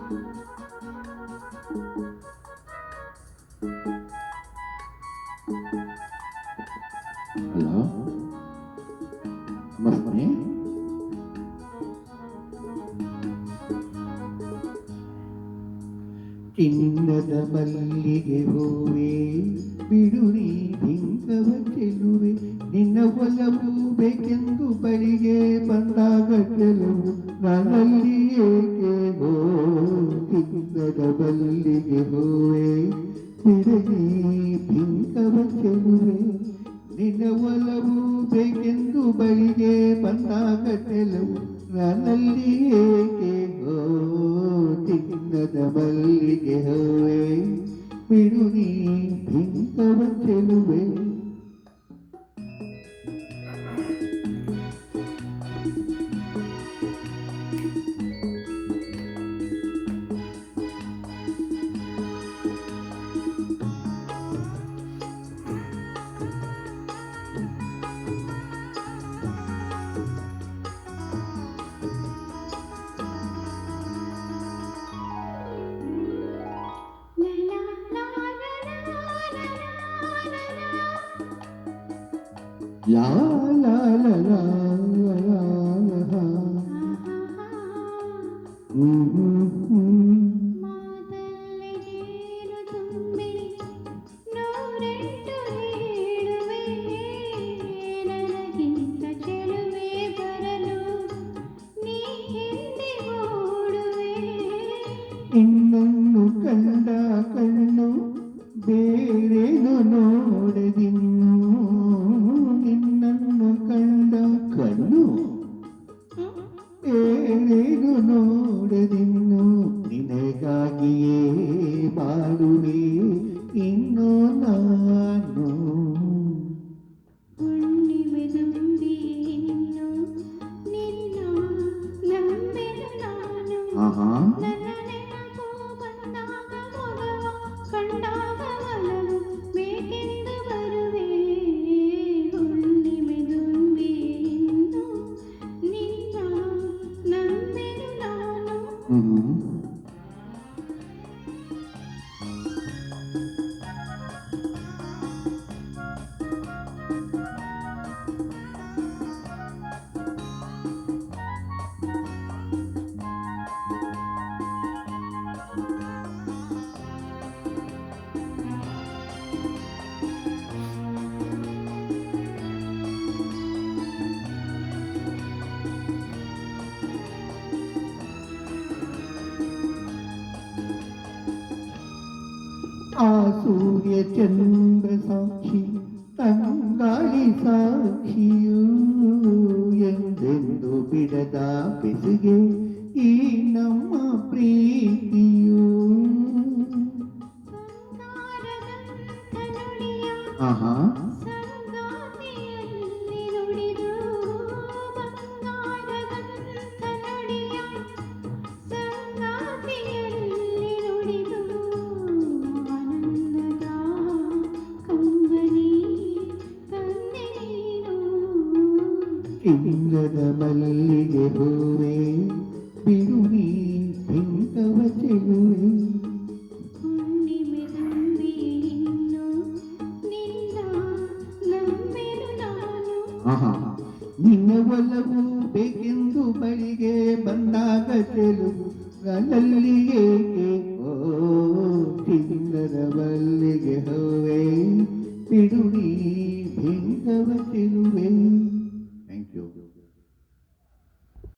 Hello, ನಮಸ್ತೆ. ಚಿನ್ನದ ಮಲ್ಲಿಗೆ ಹೂವೆ ಬಿಡು ನೀ ಭಿಂಗವ ಚೆಲುವೆ, ನಿನ್ನ ಒಲವು ಬೇಕೆಂದು ಬಳಿಗೆ ಬಂದಾಗ ಕೆಲವು ನನ್ನಲ್ಲಿ ಏಕೆ ಹೋ. ಚಿನ್ನದ ಮಲ್ಲಿಗೆ ಹೂವೆ ಬಿಡು ನೀ ಭಿಂಗವ ಚೆಲುವೆ, ನಿನ್ನ ಒಲವು ಬೇಕೆಂದು ಬಳಿಗೆ ಬಂದಾಗ ಕೆಲವು ನನ್ನಲ್ಲಿ ಏಕೆ ಹೋ. ಚಿನ್ನದ ಮಲ್ಲಿಗೆ ಹೂವೆ ಬಿಡು ನೀ ಭಿಂಗವ ಚೆಲುವೆ. ಲಾ ಲಾ ಲಾ ಲಾ ಲಾ ಲಾ ಲಾ. ಮಾತಲ್ಲಿ ಜೇನು ತುಂಬಿ ನೂರೆಂಟು ಹೇಳುವೆ, ನನಗಿಂತ ಚೆಲುವೆ ಬರಲು ನೀ ಹಿಂದೆ ಓಡುವೆ. ಇನ್ನೊಂದು ಕಂಡ ಕಣ್ಣು ಬೇರೇನು ನೋಡದಿನ್ನು, ನಿನ್ನನ್ನು ಕಂಡ ಕಣ್ಣು ಬೇರೇನು ನೋಡದಿನ್ನು, ನಿನಗಾಗಿಯೇ ಮಾಡುವೆ ಇನ್ನು ನಾನು. ಹುಣ್ಣಿಮೆ ತುಂಬಿ ಇನ್ನು ನಿನ್ನ ನಂಬೆನು ನಾನು. ಆಹಾ, ನನ್ನ ನೆನಪು ಬಂದಾಗ ಮೊದಲ ಕಂಡಾಗ ಒಲವು ಬೇಕೆಂದು ಬರುವೆ. ಹುಣ್ಣಿಮೆ ತುಂಬಿ ಇನ್ನು ನಿನ್ನ ನಂಬೆನು ನಾನು. ಆ ಸೂರ್ಯ ಚಂದ್ರ ಸಾಕ್ಷಿ ತಂಗಾಳಿ ಸಾಕ್ಷಿಯೂ, ಎಂದೆಂದು ಬಿಡದ ಬೆಸುಗೆ ಈ ನಮ್ಮ ಪ್ರೀತಿಯು. ಬಂಗಾರದಂಥ ನುಡಿಯ ಆಹಾ, ಸಂಗಾತಿಯಲ್ಲಿ ನುಡಿದು, ಬಂಗಾರದಂಥ ನುಡಿಯ ಸಂಗಾತಿಯಲ್ಲಿ ನುಡಿದು, ಆನಂದದ ಕಂಬನಿ ತಂದೆ ನೀನು. ಚಿನ್ನದ ಮಲ್ಲಿಗೆ ಹೂವೆ ಬಿಡು ನೀ ಭಿಂಗವ ಚೆಲುವೆ. ಹುಣ್ಣಿಮೆ ತುಂಬಿ ಇನ್ನು ನಿನ್ನ ನಂಬೆನು ನಾನು. ಆಹಾ, ನಿನ್ನ ಒಲವು ಬೇಕೆಂದು ಬಳಿಗೆ ಬಂದಾಗ ಚೆಲುವು ನನ್ನಲ್ಲಿ ಏಕೆ ಓ. ಚಿನ್ನದ ಮಲ್ಲಿಗೆ ಹೂವೆ ಬಿಡು ನೀ ಭಿಂಗವ ಚೆಲುವೆ.